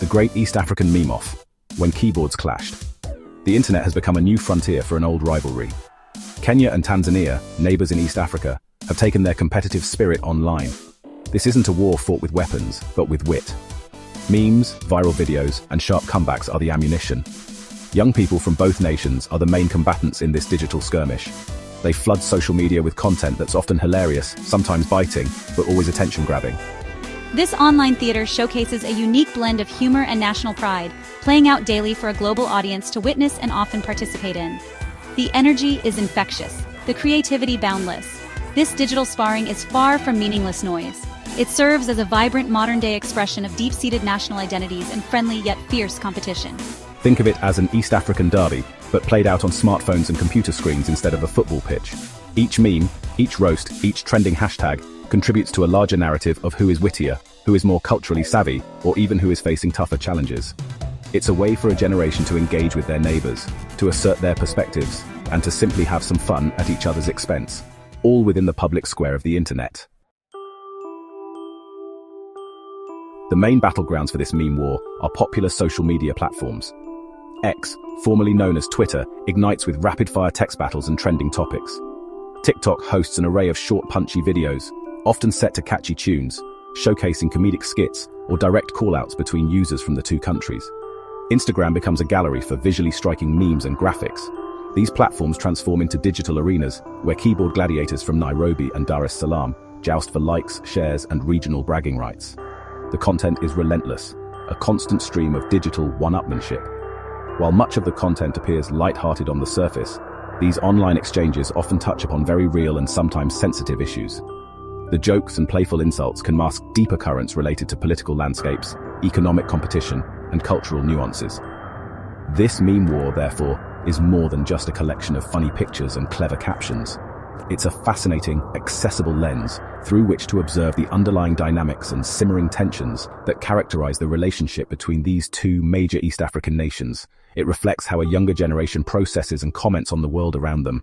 The Great East African Meme-Off, when keyboards clashed. The internet has become a new frontier for an old rivalry. Kenya and Tanzania, neighbors in East Africa, have taken their competitive spirit online. This isn't a war fought with weapons, but with wit. Memes, viral videos, and sharp comebacks are the ammunition. Young people from both nations are the main combatants in this digital skirmish. They flood social media with content that's often hilarious, sometimes biting, but always attention-grabbing. This online theater showcases a unique blend of humor and national pride, playing out daily for a global audience to witness and often participate in. The energy is infectious, the creativity boundless. This digital sparring is far from meaningless noise. It serves as a vibrant modern-day expression of deep-seated national identities and friendly yet fierce competition. Think of it as an East African derby, but played out on smartphones and computer screens instead of a football pitch. Each meme, each roast, each trending hashtag contributes to a larger narrative of who is wittier, who is more culturally savvy, or even who is facing tougher challenges. It's a way for a generation to engage with their neighbors, to assert their perspectives, and to simply have some fun at each other's expense, all within the public square of the internet. The main battlegrounds for this meme war are popular social media platforms. X, formerly known as Twitter, ignites with rapid-fire text battles and trending topics. TikTok hosts an array of short, punchy videos, often set to catchy tunes, showcasing comedic skits or direct call-outs between users from the two countries. Instagram becomes a gallery for visually striking memes and graphics. These platforms transform into digital arenas where keyboard gladiators from Nairobi and Dar es Salaam joust for likes, shares, and regional bragging rights. The content is relentless, a constant stream of digital one-upmanship. While much of the content appears light-hearted on the surface, these online exchanges often touch upon very real and sometimes sensitive issues. The jokes and playful insults can mask deeper currents related to political landscapes, economic competition, and cultural nuances. This meme war, therefore, is more than just a collection of funny pictures and clever captions. It's a fascinating, accessible lens through which to observe the underlying dynamics and simmering tensions that characterize the relationship between these two major East African nations. It reflects how a younger generation processes and comments on the world around them.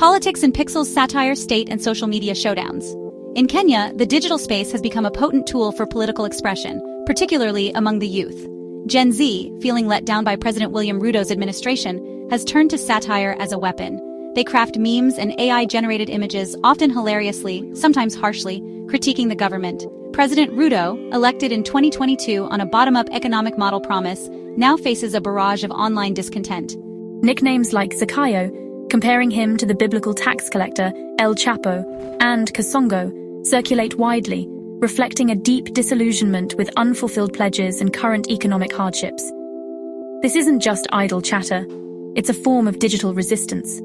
Politics and pixels, satire, state, and social media showdowns. In Kenya, the digital space has become a potent tool for political expression, particularly among the youth. Gen Z, feeling let down by President William Ruto's administration, has turned to satire as a weapon. They craft memes and AI-generated images, often hilariously, sometimes harshly, critiquing the government. President Ruto, elected in 2022 on a bottom-up economic model promise, now faces a barrage of online discontent. Nicknames like Zakayo, comparing him to the biblical tax collector El Chapo, and Kasongo circulate widely, reflecting a deep disillusionment with unfulfilled pledges and current economic hardships. This isn't just idle chatter. It's a form of digital resistance.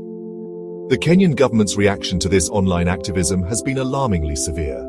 The Kenyan government's reaction to this online activism has been alarmingly severe.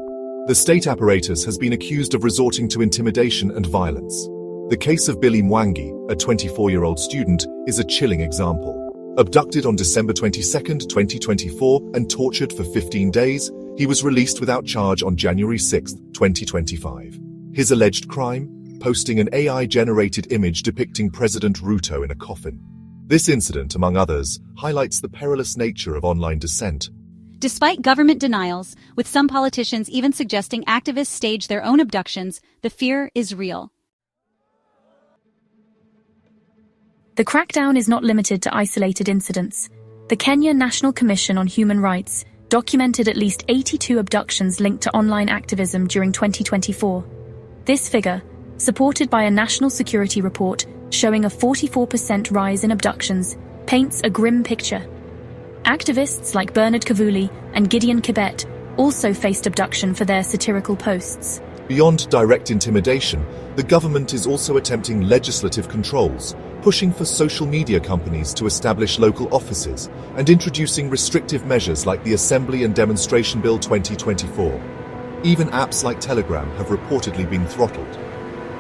The state apparatus has been accused of resorting to intimidation and violence. The case of Billy Mwangi, a 24-year-old student, is a chilling example. Abducted on December 22, 2024, and tortured for 15 days, he was released without charge on January 6, 2025. His alleged crime? Posting an AI-generated image depicting President Ruto in a coffin. This incident, among others, highlights the perilous nature of online dissent. Despite government denials, with some politicians even suggesting activists stage their own abductions, the fear is real. The crackdown is not limited to isolated incidents. The Kenya National Commission on Human Rights documented at least 82 abductions linked to online activism during 2024. This figure, supported by a national security report showing a 44% rise in abductions, paints a grim picture. Activists like Bernard Kavuli and Gideon Kibet also faced abduction for their satirical posts. Beyond direct intimidation, the government is also attempting legislative controls, pushing for social media companies to establish local offices and introducing restrictive measures like the Assembly and Demonstration Bill 2024. Even apps like Telegram have reportedly been throttled.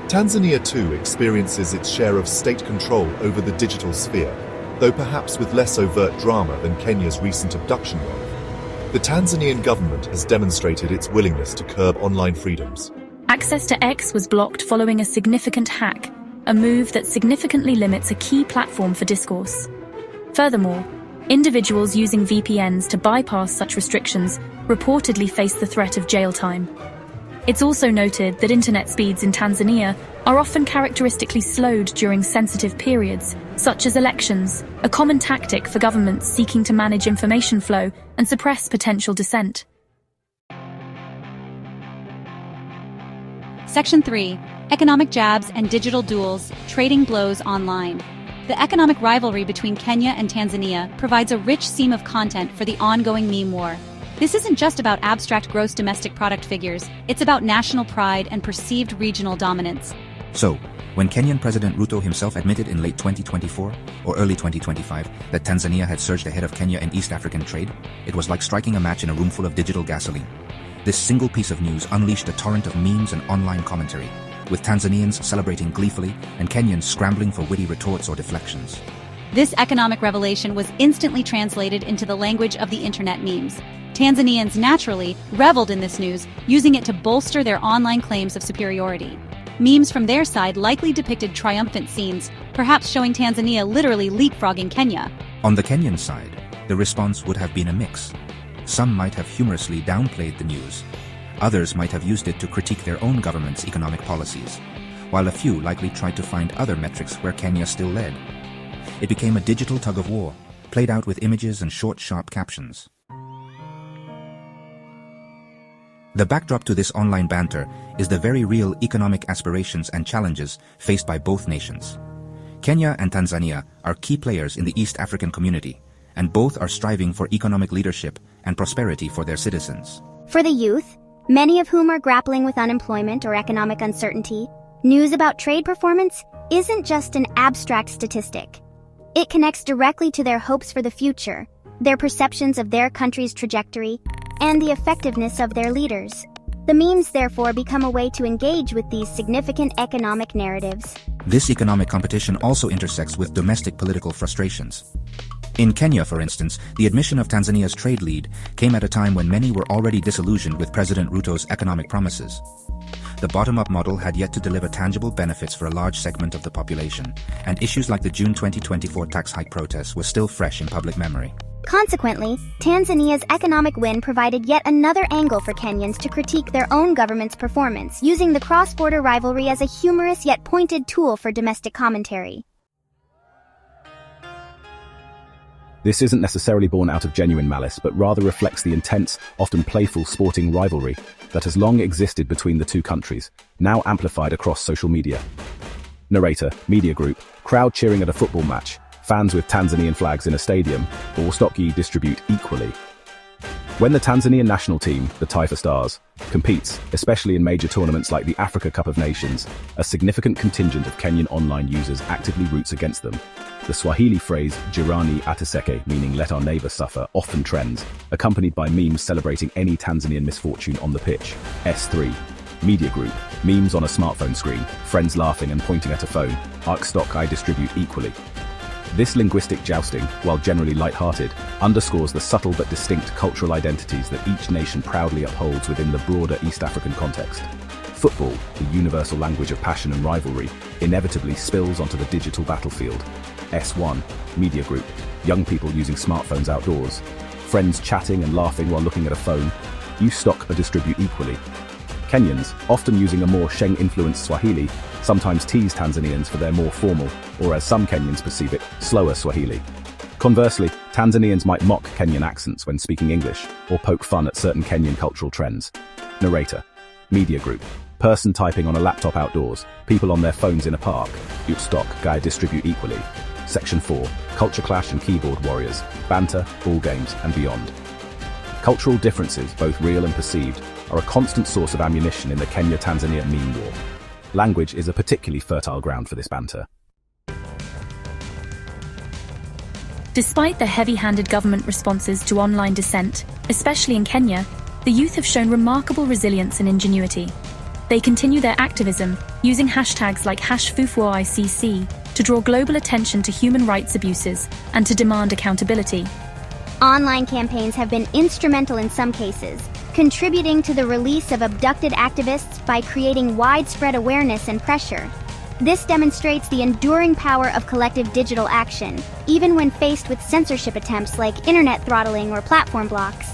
Tanzania too experiences its share of state control over the digital sphere, though perhaps with less overt drama than Kenya's recent abduction wave. The Tanzanian government has demonstrated its willingness to curb online freedoms. Access to X was blocked following a significant hack, a move that significantly limits a key platform for discourse. Furthermore, individuals using VPNs to bypass such restrictions reportedly face the threat of jail time. It's also noted that internet speeds in Tanzania are often characteristically slowed during sensitive periods, such as elections, a common tactic for governments seeking to manage information flow and suppress potential dissent. Section 3. Economic jabs and digital duels, trading blows online. The economic rivalry between Kenya and Tanzania provides a rich seam of content for the ongoing meme war. This isn't just about abstract gross domestic product figures, it's about national pride and perceived regional dominance. So, when Kenyan President Ruto himself admitted in late 2024 or early 2025 that Tanzania had surged ahead of Kenya in East African trade, it was like striking a match in a room full of digital gasoline. This single piece of news unleashed a torrent of memes and online commentary, with Tanzanians celebrating gleefully and Kenyans scrambling for witty retorts or deflections. This economic revelation was instantly translated into the language of the internet memes. Tanzanians naturally reveled in this news, using it to bolster their online claims of superiority. Memes from their side likely depicted triumphant scenes, perhaps showing Tanzania literally leapfrogging Kenya. On the Kenyan side, the response would have been a mix. Some might have humorously downplayed the news. Others might have used it to critique their own government's economic policies, while a few likely tried to find other metrics where Kenya still led. It became a digital tug-of-war, played out with images and short, sharp captions. The backdrop to this online banter is the very real economic aspirations and challenges faced by both nations. Kenya and Tanzania are key players in the East African community, and both are striving for economic leadership and prosperity for their citizens. For the youth, many of whom are grappling with unemployment or economic uncertainty, news about trade performance isn't just an abstract statistic. It connects directly to their hopes for the future, their perceptions of their country's trajectory, and the effectiveness of their leaders. The memes therefore become a way to engage with these significant economic narratives. This economic competition also intersects with domestic political frustrations. In Kenya, for instance, the admission of Tanzania's trade lead came at a time when many were already disillusioned with President Ruto's economic promises. The bottom-up model had yet to deliver tangible benefits for a large segment of the population, and issues like the June 2024 tax hike protests were still fresh in public memory. Consequently, Tanzania's economic win provided yet another angle for Kenyans to critique their own government's performance, using the cross-border rivalry as a humorous yet pointed tool for domestic commentary. This isn't necessarily born out of genuine malice, but rather reflects the intense, often playful sporting rivalry that has long existed between the two countries, now amplified across social media. Narrator, media group, crowd cheering at a football match, fans with Tanzanian flags in a stadium, all stock ye distribute equally. When the Tanzanian national team, the Taifa Stars, competes, especially in major tournaments like the Africa Cup of Nations, a significant contingent of Kenyan online users actively roots against them. The Swahili phrase, jirani ataseke, meaning let our neighbor suffer, often trends, accompanied by memes celebrating any Tanzanian misfortune on the pitch. S3. Media group, memes on a smartphone screen, friends laughing and pointing at a phone, arc stock I distribute equally. This linguistic jousting, while generally light-hearted, underscores the subtle but distinct cultural identities that each nation proudly upholds within the broader East African context. Football, the universal language of passion and rivalry, inevitably spills onto the digital battlefield. S1, media group, young people using smartphones outdoors, friends chatting and laughing while looking at a phone, you stock or distribute equally. Kenyans, often using a more Sheng-influenced Swahili, sometimes tease Tanzanians for their more formal, or as some Kenyans perceive it, slower Swahili. Conversely, Tanzanians might mock Kenyan accents when speaking English, or poke fun at certain Kenyan cultural trends. Narrator, media group, person typing on a laptop outdoors, people on their phones in a park, you stock, guy distribute equally. Section 4, culture clash and keyboard warriors, banter, ball games, and beyond. Cultural differences, both real and perceived, are a constant source of ammunition in the Kenya-Tanzania meme war. Language is a particularly fertile ground for this banter. Despite the heavy-handed government responses to online dissent, especially in Kenya, the youth have shown remarkable resilience and ingenuity. They continue their activism, using hashtags like #FufuoICC to draw global attention to human rights abuses and to demand accountability. Online campaigns have been instrumental in some cases, contributing to the release of abducted activists by creating widespread awareness and pressure. This demonstrates the enduring power of collective digital action, even when faced with censorship attempts like internet throttling or platform blocks.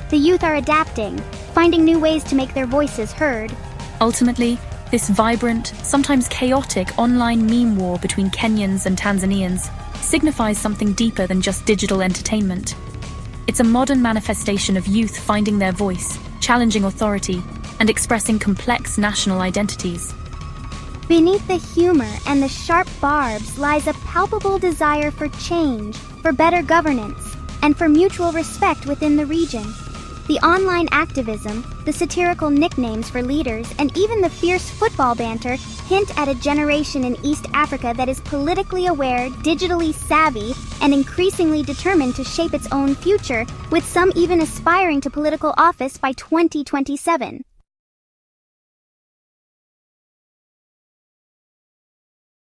The youth are adapting, finding new ways to make their voices heard, Ultimately, this vibrant, sometimes chaotic online meme war between Kenyans and Tanzanians signifies something deeper than just digital entertainment. It's a modern manifestation of youth finding their voice, challenging authority, and expressing complex national identities. Beneath the humor and the sharp barbs lies a palpable desire for change, for better governance, and for mutual respect within the region. The online activism, the satirical nicknames for leaders, and even the fierce football banter hint at a generation in East Africa that is politically aware, digitally savvy, and increasingly determined to shape its own future, with some even aspiring to political office by 2027.